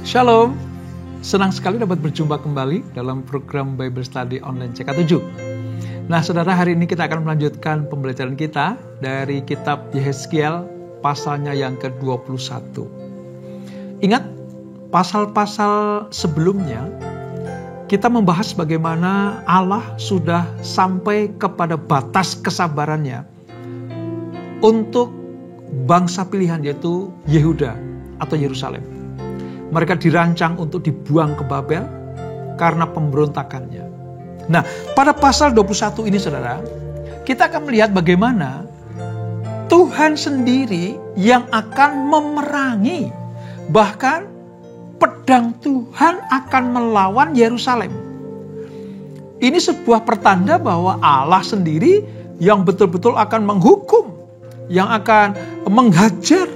Shalom, senang sekali dapat berjumpa kembali dalam program Bible Study Online CK7. Nah saudara, hari ini kita akan melanjutkan pembelajaran kita dari kitab Yehezkiel pasalnya yang ke-21. Ingat, pasal-pasal sebelumnya kita membahas bagaimana Allah sudah sampai kepada batas kesabarannya untuk bangsa pilihan, yaitu Yehuda atau Yerusalem. Mereka dirancang untuk dibuang ke Babel karena pemberontakannya. Nah, pada pasal 21 ini saudara, kita akan melihat bagaimana Tuhan sendiri yang akan memerangi. Bahkan pedang Tuhan akan melawan Yerusalem. Ini sebuah pertanda bahwa Allah sendiri yang betul-betul akan menghukum, yang akan menghajar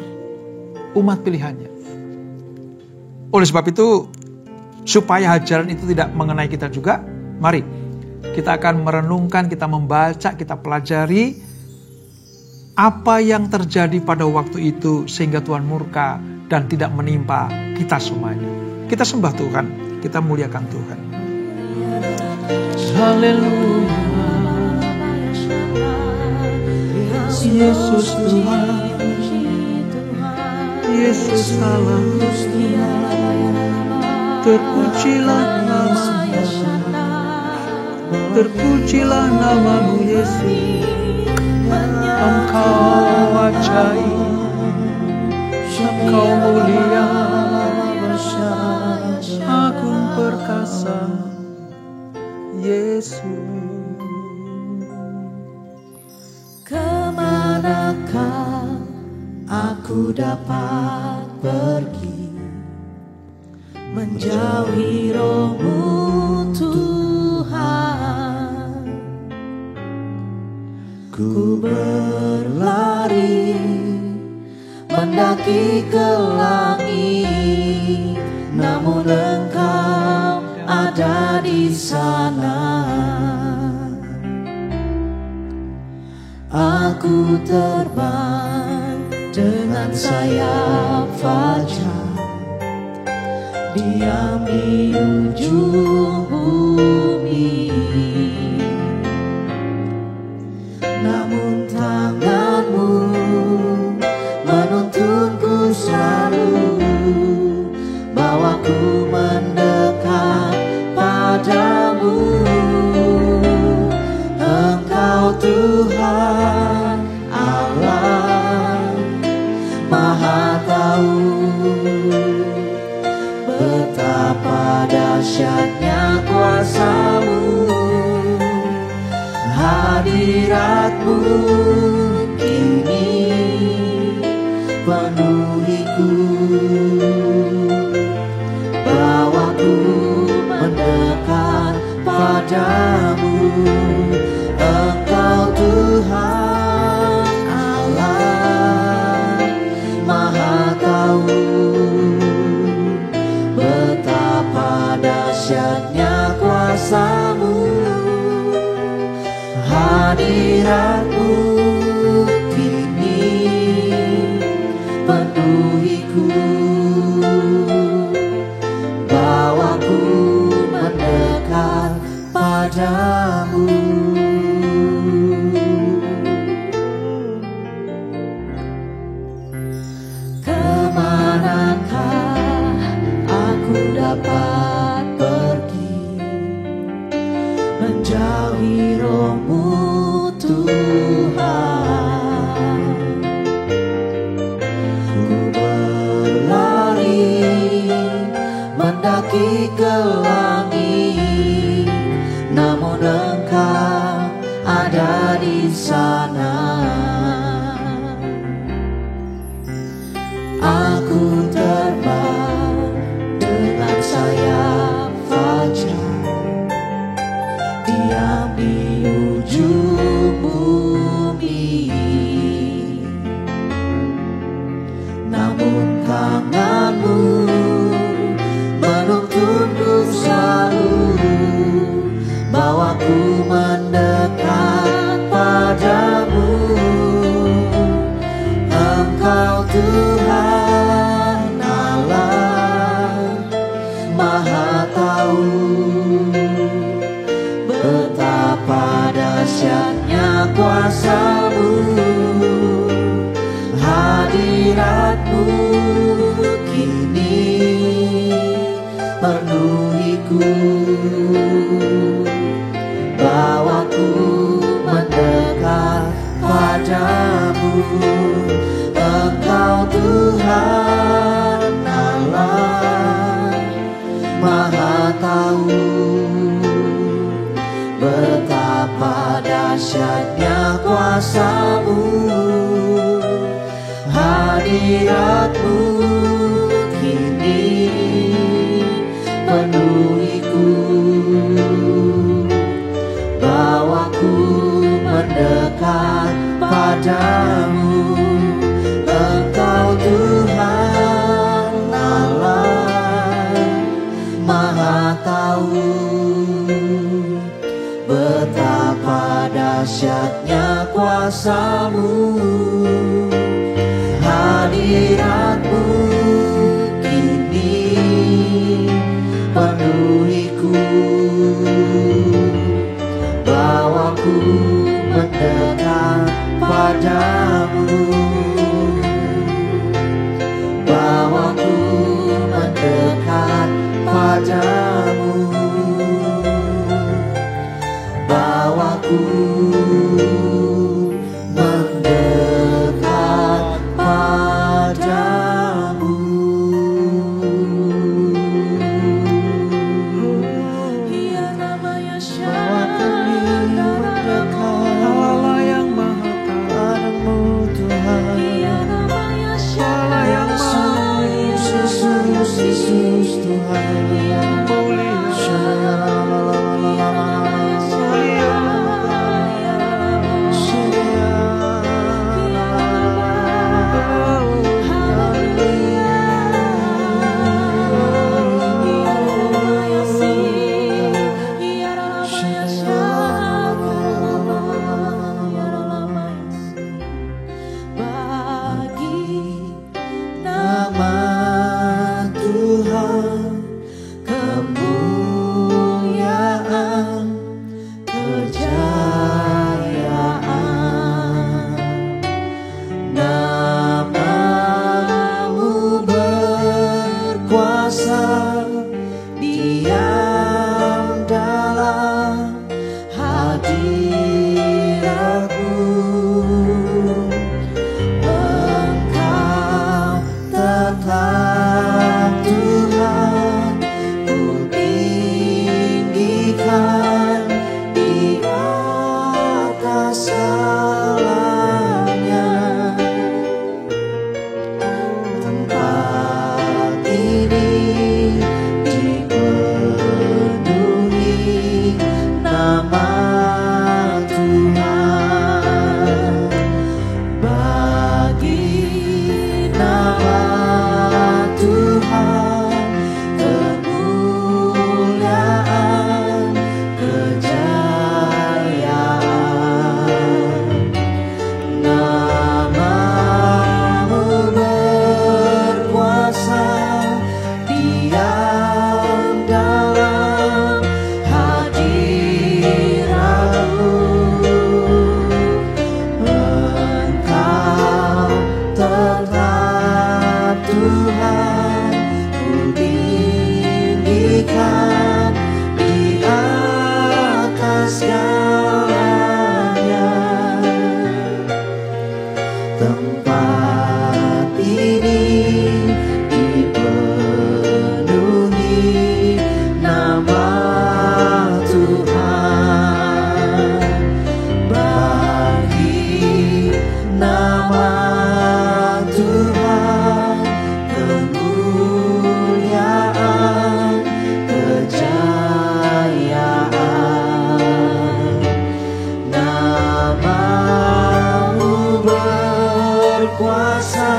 umat pilihannya. Oleh sebab itu, supaya hajaran itu tidak mengenai kita juga, mari kita akan merenungkan, kita membaca, kita pelajari apa yang terjadi pada waktu itu sehingga Tuhan murka dan tidak menimpa kita semuanya. Kita sembah Tuhan, kita muliakan Tuhan. Haleluya. Yesus Tuhan, Yesus Allah, terpujilah namamu, terpujilah namamu Yesus. Engkau ajaib, Engkau mulia, agung perkasa, Yesus. Kemanakah aku dapat pergi, menjauhi Roh-Mu Tuhan? Ku berlari mendaki ke langit, namun Engkau ada di sana. Aku terbang dengan sayap fajar, diam di ujung bumi, namun tangan-Mu menuntunku selalu, bawaku mendekat padamu. Engkau Tuhan Allah Maha Tahu, betapa dahsyatnya kuasa-Mu, hadirat-Mu kini penuhiku, bawaku mendekat padamu. Engkau Tuhan Allah Maha Tahu, betapa dahsyatnya kuasa-Mu, hadirat-Mu kini penuhiku, bawaku mendekat padamu. Kemanakah aku dapat pergi, menjauhi Roh-Mu Tuhan? Ku berlari mendaki ke langit, namun Engkau ada di sana. Aku terbang dengan sayap fajar, diam di ujung bumi, namun tangan-Mu menuntunku selalu, bawaku mendekat padamu. dahsyatnya kuasa-Mu, hadirat-Mu kini penuhiku, bawaku mendekat padamu. Engkau Tuhan Allah Maha Tahu, betapa dahsyatnya kuasa-Mu, hadirat-Mu kini penuhiku, bawaku mendekat padamu, bawaku mendekat padamu, bawaku mendekat padamu. Iya namanya Bawa kami mendekat Allah yang maha padamu Tuhan. Iya namanya Allah yang maha Yesus, Yesus Tuhan. mulia. Bagi Nama Tuhan kemuliaan, kejayaan. Nama-Mu berkuasa, diam dalam hadirat-Mu. Engkau tetap Tuhan, ku tinggikan di atas segalanya. Tempat ini dipenuhi nama Tuhan. Bagi nama Tuhan kemuliaan, kejayaan. Nama-Mu berkuasa, diam dalam hadirat-Mu. Engkau tetap Tuhan, ku tinggikan di atas segalanya. Tempat ini dipenuhi nama Tuhan. Bagi nama Tuhan kemuliaan, kejayaan. Nama-Mu berkuasa,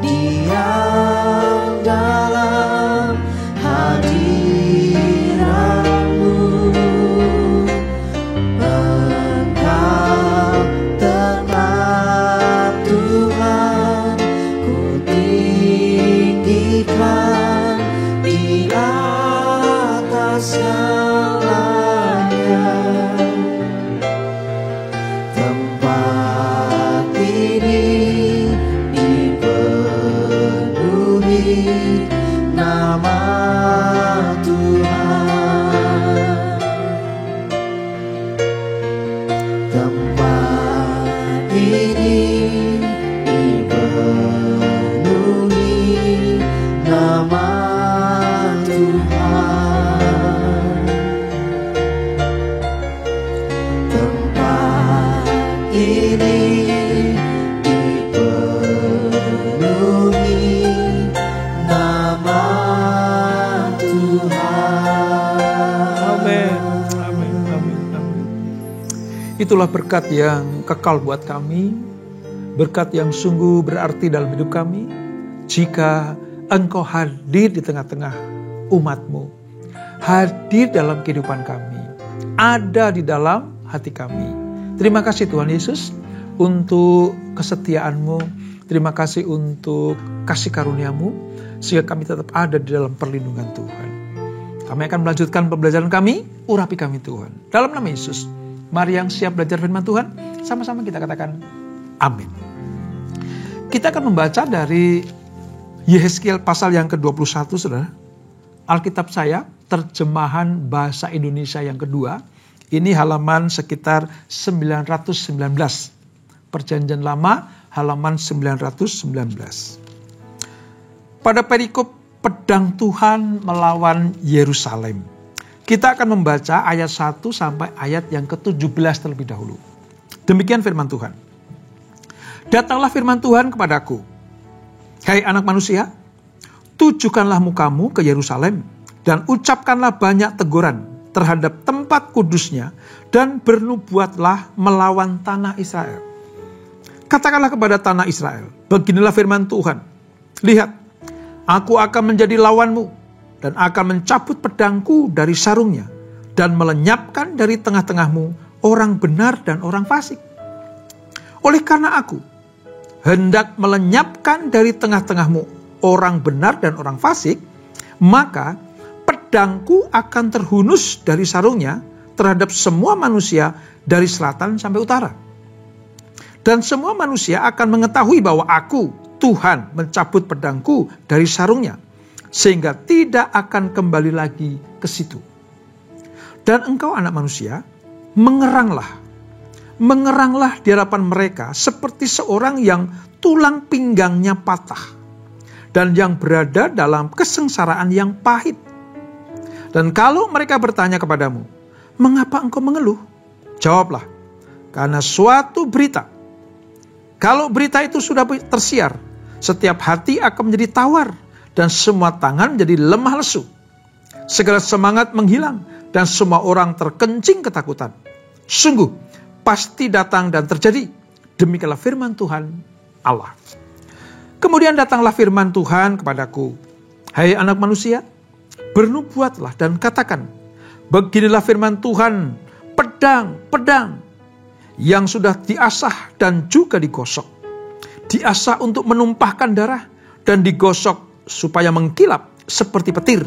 diam dalam hadirat-Mu. Engkau tetap Tuhan, ku tinggikan di atas segalanya. Tempat ini dipenuhi nama Tuhan. Tempat ini dipenuhi nama Tuhan. Tempat Itulah berkat yang kekal buat kami, berkat yang sungguh berarti dalam hidup kami, jika Engkau hadir di tengah-tengah umat-Mu, hadir dalam kehidupan kami, ada di dalam hati kami. Terima kasih Tuhan Yesus untuk kesetiaan-Mu, terima kasih untuk kasih karunia-Mu, sehingga kami tetap ada di dalam perlindungan Tuhan. Kami akan melanjutkan pembelajaran kami, urapi kami Tuhan. Dalam nama Yesus, mari yang siap belajar firman Tuhan, sama-sama kita katakan amin. Kita akan membaca dari Yehezkiel pasal yang ke-21, saudara. Alkitab saya, terjemahan bahasa Indonesia yang kedua. Ini halaman sekitar 919. Perjanjian Lama, halaman 919. Pada perikop pedang Tuhan melawan Yerusalem, kita akan membaca ayat 1 sampai ayat yang ke-17 terlebih dahulu. Demikian firman Tuhan. Datanglah firman Tuhan kepadaku, hai anak manusia, tujukanlah mukamu ke Yerusalem dan ucapkanlah banyak teguran terhadap tempat kudusnya dan bernubuatlah melawan tanah Israel. Katakanlah kepada tanah Israel, beginilah firman Tuhan. Lihat, aku akan menjadi lawanmu dan akan mencabut pedangku dari sarungnya dan melenyapkan dari tengah-tengahmu orang benar dan orang fasik. Oleh karena aku hendak melenyapkan dari tengah-tengahmu orang benar dan orang fasik, maka pedangku akan terhunus dari sarungnya terhadap semua manusia dari selatan sampai utara. Dan semua manusia akan mengetahui bahwa aku, Tuhan, mencabut pedangku dari sarungnya, sehingga tidak akan kembali lagi ke situ. Dan engkau anak manusia, mengeranglah di hadapan mereka seperti seorang yang tulang pinggangnya patah dan yang berada dalam kesengsaraan yang pahit. Dan kalau mereka bertanya kepadamu, mengapa engkau mengeluh? Jawablah, karena suatu berita. Kalau berita itu sudah tersiar, setiap hati akan menjadi tawar dan semua tangan menjadi lemah lesu. Segala semangat menghilang dan semua orang terkencing ketakutan. Sungguh, pasti datang dan terjadi. Demikianlah firman Tuhan Allah. Kemudian datanglah firman Tuhan kepadaku, hai anak manusia, bernubuatlah dan katakan, beginilah firman Tuhan, pedang yang sudah diasah dan juga digosok. Diasah untuk menumpahkan darah dan digosok supaya mengkilap seperti petir.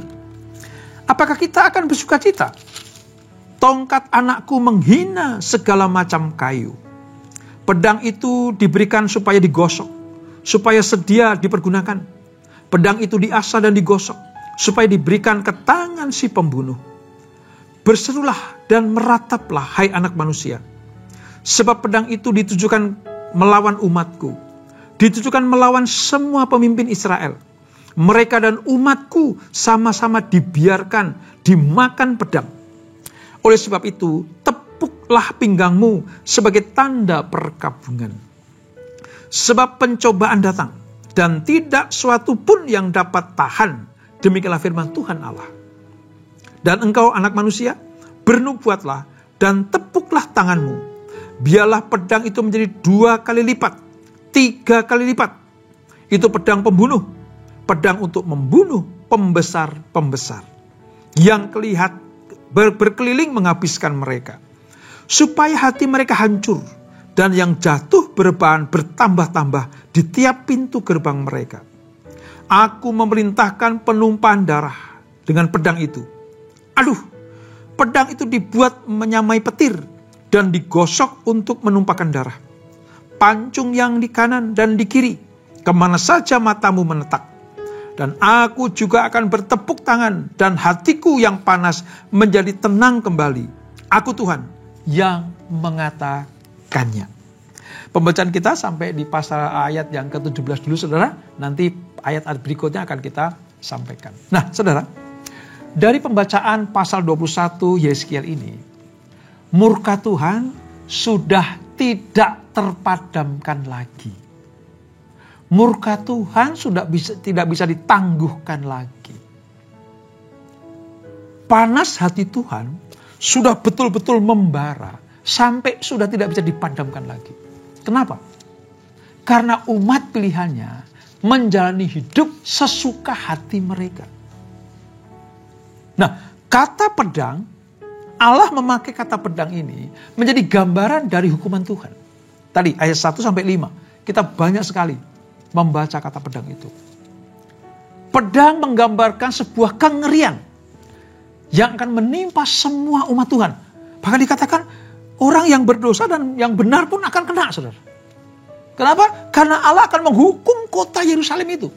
Apakah kita akan bersukacita? Tongkat anakku menghina segala macam kayu. Pedang itu diberikan supaya digosok, supaya sedia dipergunakan. Pedang itu diasah dan digosok, supaya diberikan ke tangan si pembunuh. Berserulah dan merataplah, hai anak manusia. Sebab pedang itu ditujukan melawan umatku, ditujukan melawan semua pemimpin Israel. Mereka dan umatku sama-sama dibiarkan dimakan pedang. Oleh sebab itu, tepuklah pinggangmu sebagai tanda perkabungan. Sebab pencobaan datang, dan tidak suatu pun yang dapat tahan. Demikianlah firman Tuhan Allah. Dan engkau anak manusia, bernubuatlah dan tepuklah tanganmu. Biarlah pedang itu menjadi 2 kali lipat, 3 kali lipat. Itu pedang pembunuh, pedang untuk membunuh pembesar-pembesar yang berkeliling menghabiskan mereka, supaya hati mereka hancur dan yang jatuh berbahan bertambah-tambah di tiap pintu gerbang mereka. Aku memerintahkan penumpahan darah dengan pedang itu. Aduh, pedang itu dibuat menyamai petir dan digosok untuk menumpahkan darah. Pancung yang di kanan dan di kiri, kemana saja matamu menetak. Dan aku juga akan bertepuk tangan dan hatiku yang panas menjadi tenang kembali. Aku Tuhan yang mengatakannya. Pembacaan kita sampai di pasal ayat yang ke-17 dulu, saudara. Nanti ayat berikutnya akan kita sampaikan. Nah, saudara, dari pembacaan pasal 21 Yehezkiel ini, murka Tuhan sudah tidak terpadamkan lagi. Murka Tuhan sudah tidak bisa ditangguhkan lagi. Panas hati Tuhan sudah betul-betul membara, sampai sudah tidak bisa dipadamkan lagi. Kenapa? Karena umat pilihannya menjalani hidup sesuka hati mereka. Nah, kata pedang, Allah memakai kata pedang ini menjadi gambaran dari hukuman Tuhan. Tadi ayat 1 sampai 5, kita banyak sekali membaca kata pedang itu. Pedang menggambarkan sebuah kengerian yang akan menimpa semua umat Tuhan. Bahkan dikatakan orang yang berdosa dan yang benar pun akan kena, saudara. Kenapa? Karena Allah akan menghukum kota Yerusalem itu.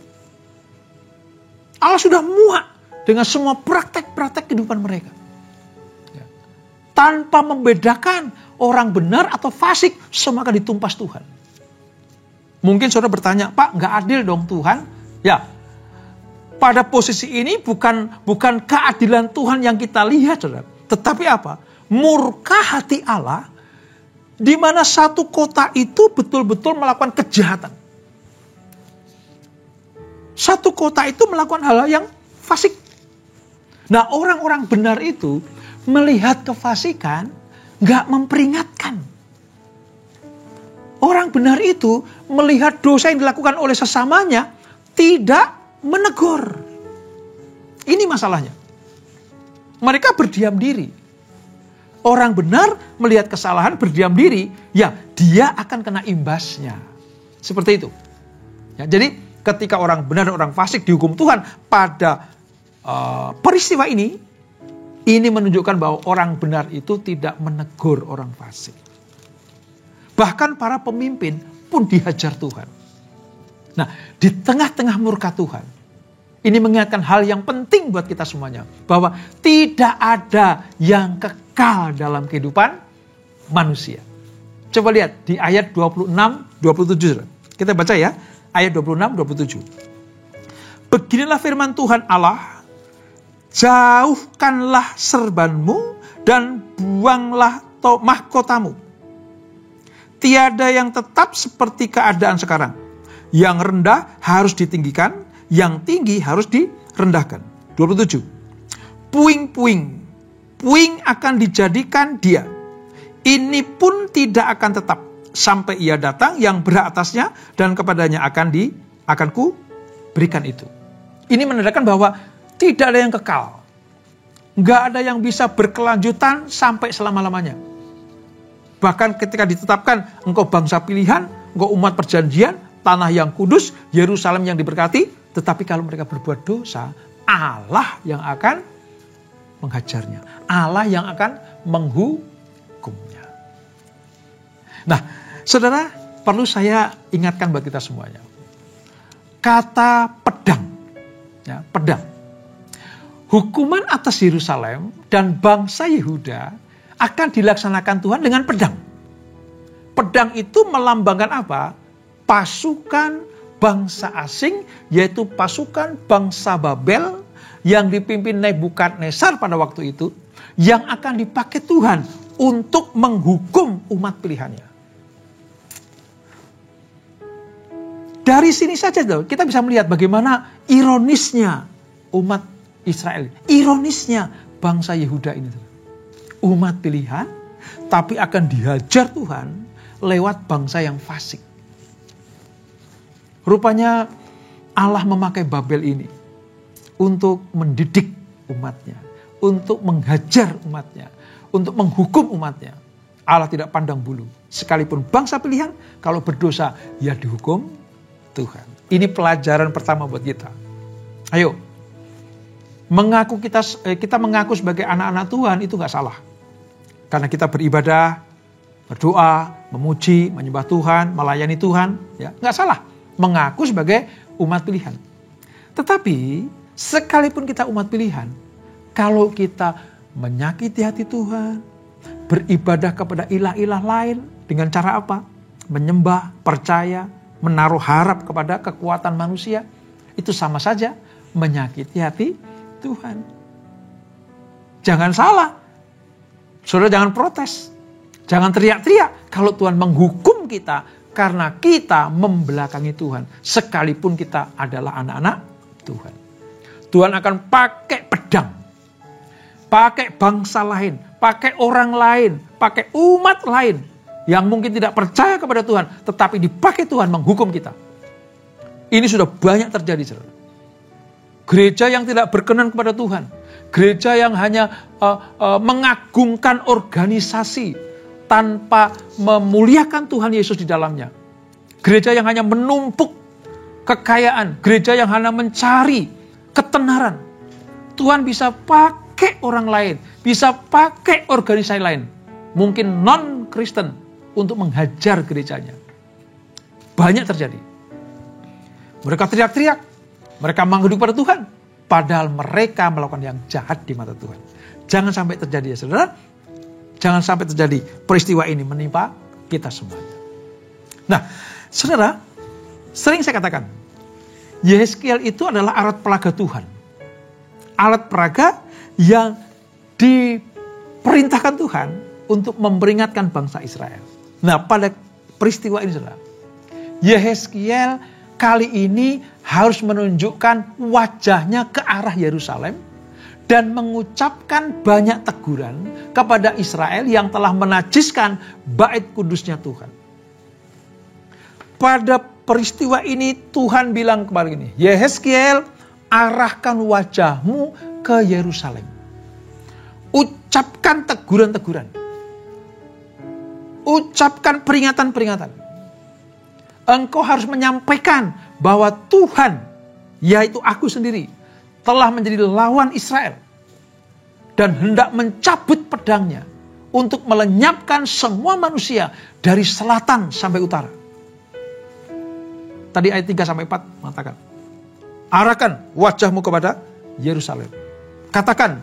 Allah sudah muak dengan semua praktek-praktek kehidupan mereka. Ya. Tanpa membedakan orang benar atau fasik, semua akan ditumpas Tuhan. Mungkin saudara bertanya, Pak, nggak adil dong Tuhan? Ya, pada posisi ini bukan keadilan Tuhan yang kita lihat, saudara. Tetapi apa? Murka hati Allah, di mana satu kota itu betul-betul melakukan kejahatan. Satu kota itu melakukan hal yang fasik. Nah, orang-orang benar itu melihat kefasikan, gak memperingatkan. Orang benar itu melihat dosa yang dilakukan oleh sesamanya, tidak menegur. Ini masalahnya. Mereka berdiam diri. Orang benar melihat kesalahan berdiam diri, ya dia akan kena imbasnya. Seperti itu. Ya, jadi ketika orang benar dan orang fasik dihukum Tuhan pada peristiwa ini menunjukkan bahwa orang benar itu tidak menegur orang fasik. Bahkan para pemimpin pun dihajar Tuhan. Nah, di tengah-tengah murka Tuhan, ini mengingatkan hal yang penting buat kita semuanya. Bahwa tidak ada yang kekal dalam kehidupan manusia. Coba lihat di ayat 26-27. Kita baca ya, ayat 26-27. Beginilah firman Tuhan Allah, jauhkanlah serbanmu dan buanglah mahkotamu. Tiada yang tetap seperti keadaan sekarang. Yang rendah harus ditinggikan, yang tinggi harus direndahkan. 27. Puing-puing akan dijadikan dia. Ini pun tidak akan tetap sampai ia datang yang berhak atasnya dan kepadanya akan ku berikan itu. Ini menandakan bahwa tidak ada yang kekal. Nggak ada yang bisa berkelanjutan sampai selama-lamanya. Bahkan ketika ditetapkan engkau bangsa pilihan, engkau umat perjanjian, tanah yang kudus, Yerusalem yang diberkati. Tetapi kalau mereka berbuat dosa, Allah yang akan menghajarnya. Allah yang akan menghukumnya. Nah, saudara, perlu saya ingatkan bagi kita semuanya. Kata pedang. Ya, pedang. Hukuman atas Yerusalem dan bangsa Yehuda akan dilaksanakan Tuhan dengan pedang. Pedang itu melambangkan apa? Pasukan bangsa asing, yaitu pasukan bangsa Babel yang dipimpin Nebukadnezar pada waktu itu, yang akan dipakai Tuhan untuk menghukum umat pilihannya. Dari sini saja kita bisa melihat bagaimana ironisnya umat Israel, ironisnya bangsa Yehuda ini. Umat pilihan, tapi akan dihajar Tuhan lewat bangsa yang fasik. Rupanya Allah memakai Babel ini untuk mendidik umatnya, untuk menghajar umatnya, untuk menghukum umatnya. Allah tidak pandang bulu. Sekalipun bangsa pilihan, kalau berdosa, ya dihukum Tuhan. Ini pelajaran pertama buat kita. Ayo, kita mengaku sebagai anak-anak Tuhan itu gak salah. Karena kita beribadah, berdoa, memuji, menyembah Tuhan, melayani Tuhan, ya gak salah. Mengaku sebagai umat pilihan. Tetapi sekalipun kita umat pilihan, kalau kita menyakiti hati Tuhan, beribadah kepada ilah-ilah lain dengan cara apa? Menyembah, percaya, menaruh harap kepada kekuatan manusia, itu sama saja menyakiti hati Tuhan. Jangan salah. Saudara jangan protes. Jangan teriak-teriak kalau Tuhan menghukum kita karena kita membelakangi Tuhan. Sekalipun kita adalah anak-anak Tuhan. Tuhan akan pakai pedang. pakai bangsa lain, pakai orang lain, pakai umat lain yang mungkin tidak percaya kepada Tuhan, tetapi dipakai Tuhan menghukum kita. Ini sudah banyak terjadi, saudara. Gereja yang tidak berkenan kepada Tuhan, gereja yang hanya mengagungkan organisasi tanpa memuliakan Tuhan Yesus di dalamnya. Gereja yang hanya menumpuk kekayaan, gereja yang hanya mencari ketenaran. Tuhan bisa pakai orang lain, bisa pakai organisasi lain, mungkin non-Kristen, untuk menghajar gerejanya. Banyak terjadi. Mereka teriak-teriak, mereka mengadu pada Tuhan, padahal mereka melakukan yang jahat di mata Tuhan. Jangan sampai terjadi, ya saudara. Jangan sampai terjadi peristiwa ini menimpa kita semuanya. Nah, saudara, sering saya katakan, Yehezkiel itu adalah alat peraga Tuhan. Alat peraga yang diperintahkan Tuhan untuk memperingatkan bangsa Israel. Nah, pada peristiwa ini, saudara, Yehezkiel kali ini harus menunjukkan wajahnya ke arah Yerusalem dan mengucapkan banyak teguran kepada Israel yang telah menajiskan bait kudusnya Tuhan. Pada peristiwa ini Tuhan bilang kepada ini, Yehezkiel, arahkan wajahmu ke Yerusalem. Ucapkan teguran-teguran. Ucapkan peringatan-peringatan. Engkau harus menyampaikan bahwa Tuhan, yaitu aku sendiri, telah menjadi lawan Israel dan hendak mencabut pedangnya untuk melenyapkan semua manusia dari selatan sampai utara. Tadi ayat 3-4 mengatakan, arahkan wajahmu kepada Yerusalem. Katakan,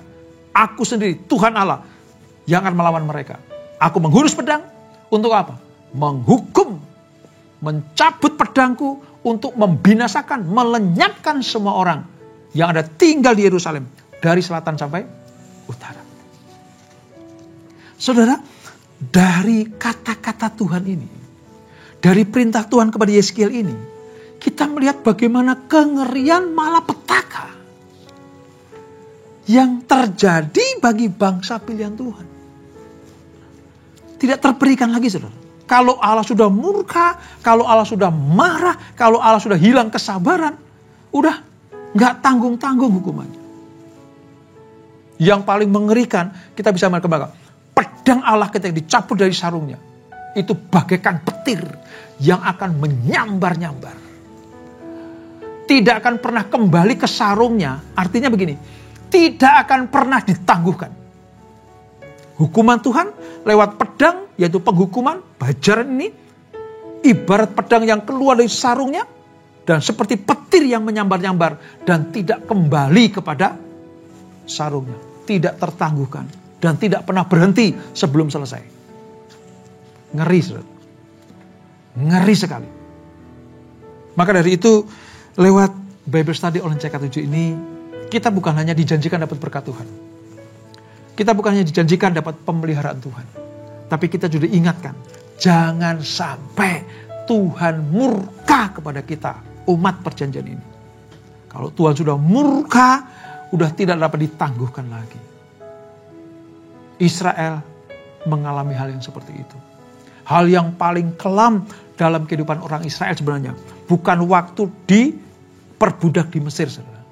aku sendiri Tuhan Allah yang akan melawan mereka. Aku menghunus pedang untuk apa? Menghukum, mencabut pedangku untuk membinasakan, melenyapkan semua orang yang ada tinggal di Yerusalem dari selatan sampai utara. Saudara, dari kata-kata Tuhan ini, dari perintah Tuhan kepada Yehezkiel ini, kita melihat bagaimana kengerian malapetaka yang terjadi bagi bangsa pilihan Tuhan. Tidak terberikan lagi, saudara. Kalau Allah sudah murka, kalau Allah sudah marah, kalau Allah sudah hilang kesabaran, udah nggak tanggung-tanggung hukumannya. Yang paling mengerikan, kita bisa melihat pedang Allah ketika dicabut dari sarungnya, itu bagaikan petir yang akan menyambar-nyambar. Tidak akan pernah kembali ke sarungnya, artinya begini, tidak akan pernah ditangguhkan. Hukuman Tuhan lewat pedang, yaitu penghukuman, bajaran ini, ibarat pedang yang keluar dari sarungnya, dan seperti petir yang menyambar-nyambar, dan tidak kembali kepada sarungnya. Tidak tertangguhkan, dan tidak pernah berhenti sebelum selesai. Ngeri, saudara. Ngeri sekali. Maka dari itu, lewat Bible Study Online CK7 ini, kita bukan hanya dijanjikan dapat berkat Tuhan. Kita bukan hanya dijanjikan dapat pemeliharaan Tuhan. Tapi kita juga ingatkan, jangan sampai Tuhan murka kepada kita, umat perjanjian ini. Kalau Tuhan sudah murka, sudah tidak dapat ditangguhkan lagi. Israel mengalami hal yang seperti itu. Hal yang paling kelam dalam kehidupan orang Israel sebenarnya bukan waktu diperbudak di Mesir, saudara.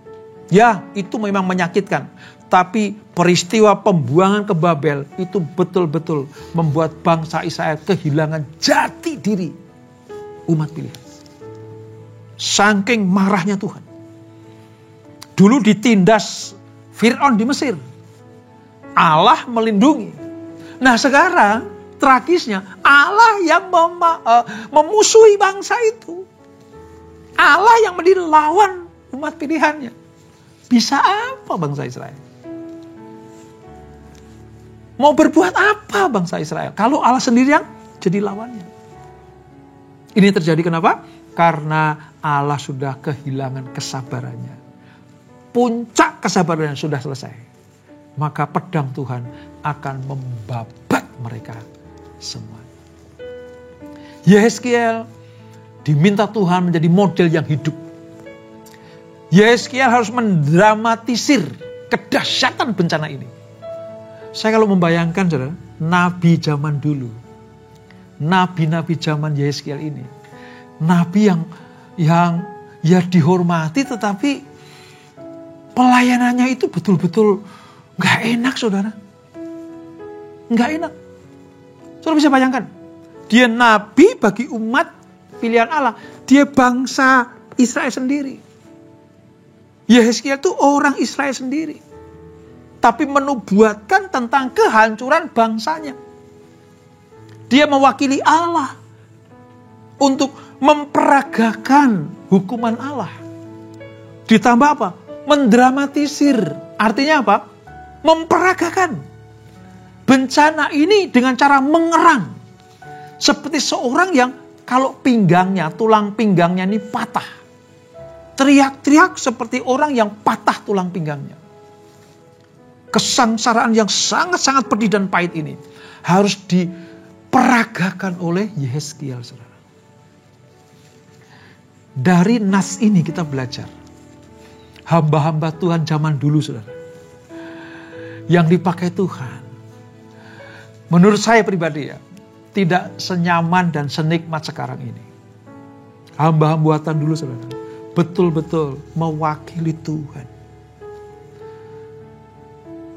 Ya, itu memang menyakitkan. Tapi peristiwa pembuangan ke Babel itu betul-betul membuat bangsa Israel kehilangan jati diri umat pilihan. Saking marahnya Tuhan. Dulu ditindas Fir'aun di Mesir. Allah melindungi. Nah sekarang tragisnya Allah yang memusuhi bangsa itu. Allah yang menjadi lawan umat pilihannya. Bisa apa bangsa Israel? Mau berbuat apa bangsa Israel? Kalau Allah sendiri yang jadi lawannya. Ini terjadi kenapa? Karena Allah sudah kehilangan kesabarannya. Puncak kesabarannya sudah selesai. Maka pedang Tuhan akan membabat mereka semua. Yehezkiel diminta Tuhan menjadi model yang hidup. Yehezkiel harus mendramatisir kedahsyatan bencana ini. Saya kalau membayangkan, saudara, nabi zaman dulu, nabi-nabi zaman Yehezkiel ini, nabi yang ya dihormati, tetapi pelayanannya itu betul-betul gak enak, saudara. Gak enak. Saudara bisa bayangkan, dia nabi bagi umat pilihan Allah. Dia bangsa Israel sendiri. Yehezkiel itu orang Israel sendiri. Tapi menubuatkan tentang kehancuran bangsanya. Dia mewakili Allah untuk memperagakan hukuman Allah. Ditambah apa? Mendramatisir. Artinya apa? Memperagakan bencana ini dengan cara mengerang. Seperti seorang yang kalau pinggangnya, tulang pinggangnya ini patah. Teriak-teriak seperti orang yang patah tulang pinggangnya. Kesengsaraan yang sangat-sangat pedih dan pahit ini harus diperagakan oleh Yehezkiel, saudara. Dari nas ini kita belajar. Hamba-hamba Tuhan zaman dulu, saudara. Yang dipakai Tuhan. Menurut saya pribadi ya, tidak senyaman dan senikmat sekarang ini. Hamba-hamba Tuhan dulu, saudara, betul-betul mewakili Tuhan.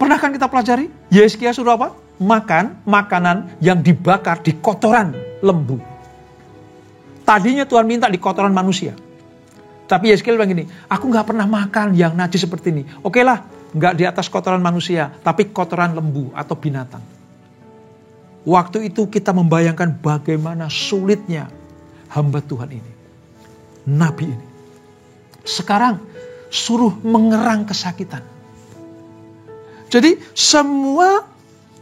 Pernah kan kita pelajari? Yehezkiel suruh apa? Makan makanan yang dibakar di kotoran lembu. Tadinya Tuhan minta di kotoran manusia. Tapi Yehezkiel bilang gini, aku gak pernah makan yang najis seperti ini. Oke lah, gak di atas kotoran manusia, tapi kotoran lembu atau binatang. Waktu itu kita membayangkan bagaimana sulitnya hamba Tuhan ini. Nabi ini. Sekarang suruh mengerang kesakitan. Jadi semua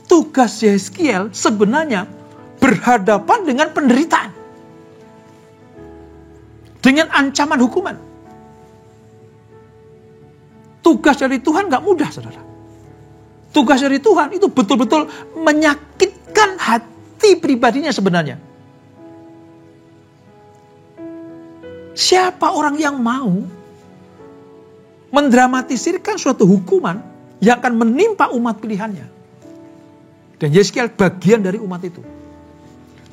tugas Yehezkiel sebenarnya berhadapan dengan penderitaan. Dengan ancaman hukuman. Tugas dari Tuhan gak mudah, saudara. Tugas dari Tuhan itu betul-betul menyakitkan hati pribadinya sebenarnya. Siapa orang yang mau mendramatisirkan suatu hukuman yang akan menimpa umat pilihannya? Dan Yehezkiel bagian dari umat itu.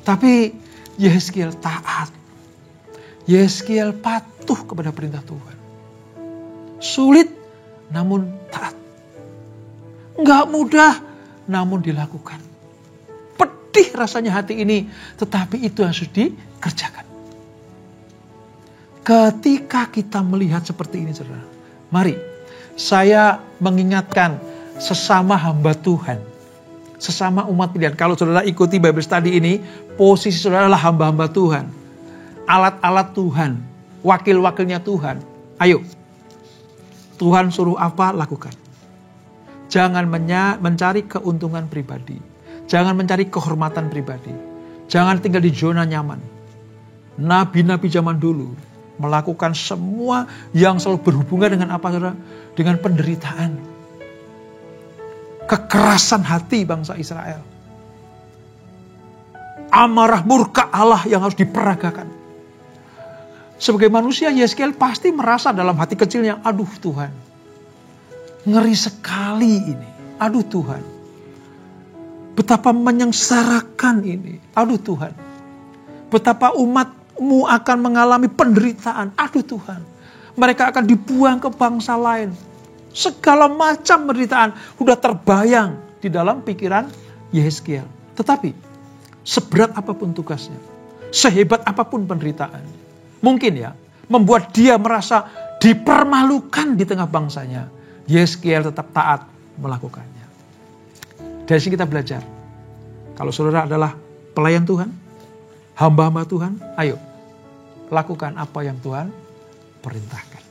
Tapi Yehezkiel taat. Yehezkiel patuh kepada perintah Tuhan. Sulit namun taat. Enggak mudah namun dilakukan. Pedih rasanya hati ini, tetapi itu yang harus dikerjakan. Ketika kita melihat seperti ini, saudara, mari saya mengingatkan sesama hamba Tuhan, sesama umat pilihan. Kalau saudara ikuti Bible Study ini, posisi saudara adalah hamba-hamba Tuhan, alat-alat Tuhan, wakil-wakilnya Tuhan. Ayo, Tuhan suruh apa, lakukan. Jangan mencari keuntungan pribadi, jangan mencari kehormatan pribadi, jangan tinggal di zona nyaman. Nabi-nabi zaman dulu melakukan semua yang selalu berhubungan dengan apa, saudara? Dengan penderitaan. Kekerasan hati bangsa Israel. Amarah murka Allah yang harus diperagakan. Sebagai manusia, Yehezkiel pasti merasa dalam hati kecilnya, aduh Tuhan, ngeri sekali ini. Aduh Tuhan, betapa menyengsarakan ini. Aduh Tuhan, betapa umat-Mu akan mengalami penderitaan. Aduh Tuhan, mereka akan dibuang ke bangsa lain. Segala macam penderitaan sudah terbayang di dalam pikiran Yehezkiel. Tetapi seberat apapun tugasnya, sehebat apapun penderitaan, mungkin ya membuat dia merasa dipermalukan di tengah bangsanya, Yehezkiel tetap taat melakukannya. Dari sini kita belajar, kalau saudara adalah pelayan Tuhan, hamba-hamba Tuhan, ayo lakukan apa yang Tuhan perintahkan.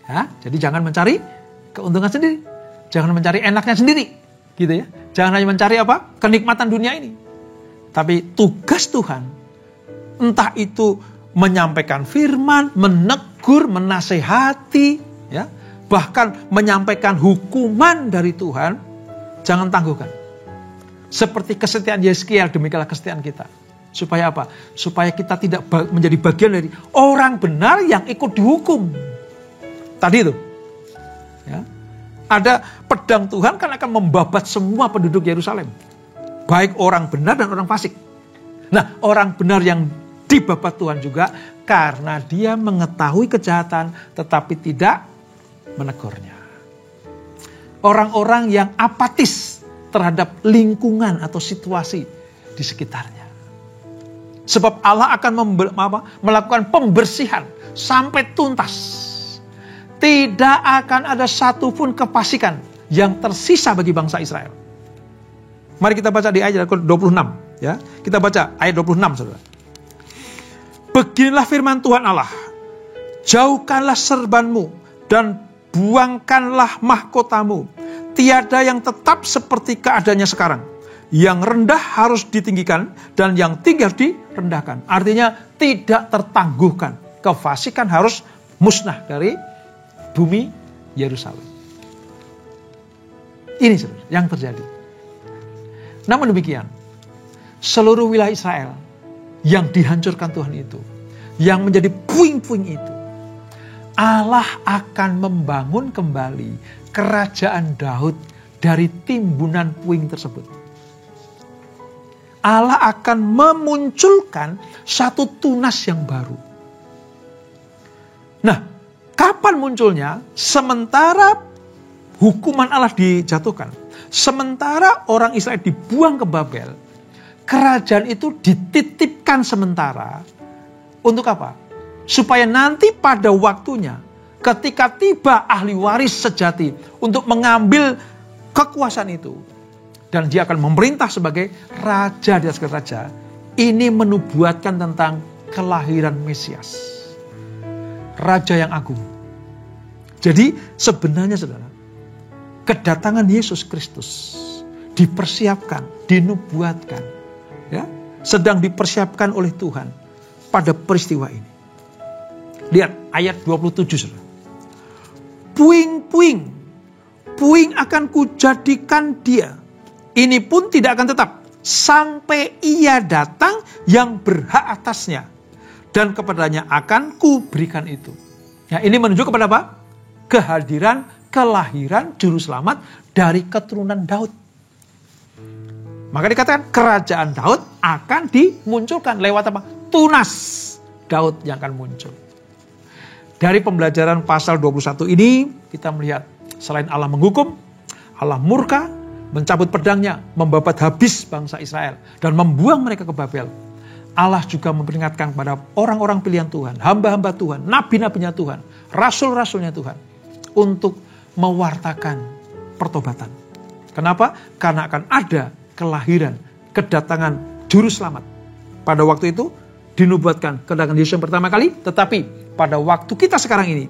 Ya, jadi jangan mencari keuntungan sendiri, jangan mencari enaknya sendiri, gitu ya. Jangan hanya mencari apa? Kenikmatan dunia ini. Tapi tugas Tuhan, entah itu menyampaikan firman, menegur, menasehati, ya, bahkan menyampaikan hukuman dari Tuhan, jangan tangguhkan. Seperti kesetiaan Yehezkiel, demikianlah kesetiaan kita. Supaya apa? Supaya kita tidak menjadi bagian dari orang benar yang ikut dihukum. Tadi itu. Ya. Ada pedang Tuhan kan akan membabat semua penduduk Yerusalem. Baik orang benar dan orang fasik. Nah, orang benar yang dibabat Tuhan juga karena dia mengetahui kejahatan tetapi tidak menegurnya. Orang-orang yang apatis terhadap lingkungan atau situasi di sekitarnya. Sebab Allah akan melakukan pembersihan sampai tuntas. Tidak akan ada satupun kefasikan yang tersisa bagi bangsa Israel. Mari kita baca di ayat 26. Ya, kita baca ayat 26, saudara. Beginilah firman Tuhan Allah. Jauhkanlah serbanmu dan buangkanlah mahkotamu. Tiada yang tetap seperti keadaannya sekarang. Yang rendah harus ditinggikan dan yang tinggi harus direndahkan. Artinya tidak tertangguhkan. Kefasikan harus musnah dari bumi Yerusalem. Ini saudara yang terjadi. Namun demikian, seluruh wilayah Israel yang dihancurkan Tuhan itu, yang menjadi puing-puing itu, Allah akan membangun kembali kerajaan Daud dari timbunan puing tersebut. Allah akan memunculkan satu tunas yang baru. Nah, kapan munculnya? Sementara hukuman Allah dijatuhkan. Sementara orang Israel dibuang ke Babel. Kerajaan itu dititipkan sementara. Untuk apa? Supaya nanti pada waktunya. Ketika tiba ahli waris sejati. Untuk mengambil kekuasaan itu. Dan dia akan memerintah sebagai raja di atas raja. Ini menubuatkan tentang kelahiran Mesias. Raja yang agung. Jadi sebenarnya saudara, kedatangan Yesus Kristus dipersiapkan, dinubuatkan, ya, sedang dipersiapkan oleh Tuhan pada peristiwa ini. Lihat ayat 27 saudara. Puing-puing, puing akan kujadikan dia. Ini pun tidak akan tetap sampai ia datang yang berhak atasnya. Dan kepadanya akan kuberikan itu. Ya, ini menunjuk kepada apa? Kehadiran, kelahiran juru selamat dari keturunan Daud. Maka dikatakan kerajaan Daud akan dimunculkan lewat apa? Tunas Daud yang akan muncul. Dari pembelajaran pasal 21 ini kita melihat selain Allah menghukum, Allah murka, mencabut pedangnya, membabat habis bangsa Israel dan membuang mereka ke Babel. Allah juga memperingatkan kepada orang-orang pilihan Tuhan, hamba-hamba Tuhan, nabi-nabinya Tuhan, rasul-rasulnya Tuhan, untuk mewartakan pertobatan. Kenapa? Karena akan ada kelahiran, kedatangan juru selamat. Pada waktu itu dinubuatkan kedatangan Yesus yang pertama kali, tetapi pada waktu kita sekarang ini,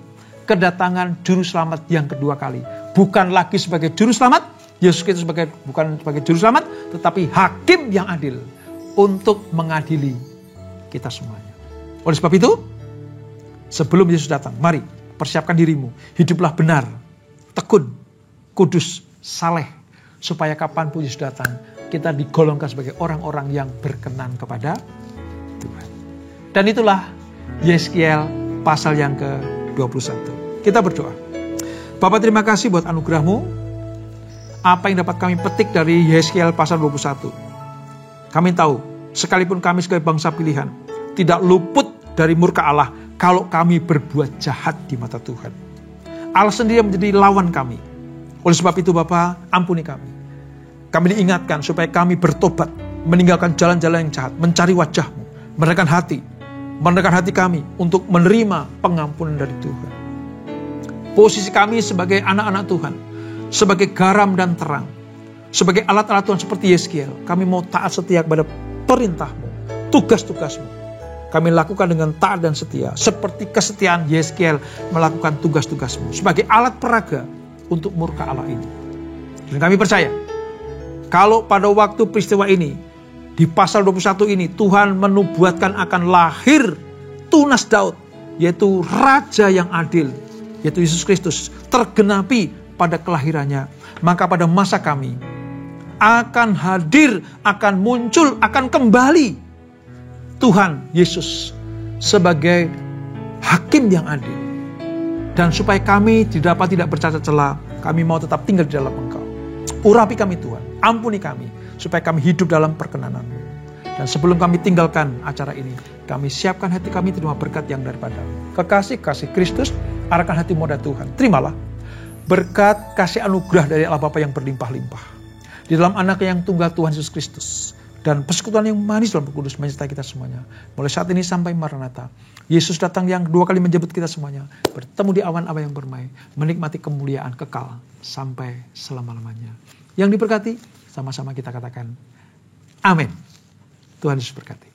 kedatangan juru selamat yang kedua kali. Bukan lagi sebagai juru selamat, Yesus Kristus bukan sebagai juru selamat, tetapi hakim yang adil untuk mengadili kita semuanya. Oleh sebab itu, sebelum Yesus datang, mari persiapkan dirimu, hiduplah benar, tekun, kudus, saleh, supaya kapanpun Yesus datang, kita digolongkan sebagai orang-orang yang berkenan kepada Tuhan. Dan itulah Yeskiel pasal yang ke-21. Kita berdoa. Bapa, terima kasih buat anugerah-Mu. Apa yang dapat kami petik dari Yeskiel pasal 21. Kami tahu, sekalipun kami sebagai bangsa pilihan, tidak luput dari murka Allah kalau kami berbuat jahat di mata Tuhan. Allah sendiri menjadi lawan kami. Oleh sebab itu Bapa, ampuni kami. Kami diingatkan supaya kami bertobat, meninggalkan jalan-jalan yang jahat, mencari wajah-Mu, merendahkan hati kami untuk menerima pengampunan dari Tuhan. Posisi kami sebagai anak-anak Tuhan, sebagai garam dan terang, sebagai alat-alat Tuhan seperti Yeskiel, kami mau taat setia kepada perintah-Mu, tugas-tugas-Mu. Kami lakukan dengan taat dan setia, seperti kesetiaan Yeskiel melakukan tugas-tugas-Mu, sebagai alat peraga untuk murka Allah ini. Dan kami percaya, kalau pada waktu peristiwa ini, di pasal 21 ini, Tuhan menubuatkan akan lahir tunas Daud, yaitu Raja yang adil, yaitu Yesus Kristus, tergenapi pada kelahirannya. Maka pada masa kami akan hadir, akan muncul, akan kembali Tuhan Yesus sebagai hakim yang adil. Dan supaya kami tidak bercacat celah, Kami mau tetap tinggal di dalam Engkau. Urapi kami Tuhan, ampuni kami, supaya kami hidup dalam perkenanan-Mu. Dan sebelum kami tinggalkan acara ini, kami siapkan hati kami terima berkat yang daripada kekasih Kristus, arahkan hati muda Tuhan. Terimalah berkat kasih anugerah dari Allah Bapa yang berlimpah-limpah. Di dalam anak yang tunggal Tuhan Yesus Kristus. Dan persekutuan yang manis dalam Roh Kudus menyertai kita semuanya. Mulai saat ini sampai Maranatha. Yesus datang yang 2 kali menjemput kita semuanya. Bertemu di awan-awan yang bermai. Menikmati kemuliaan kekal sampai selama-lamanya. Yang diberkati, sama-sama kita katakan amin. Tuhan Yesus berkati.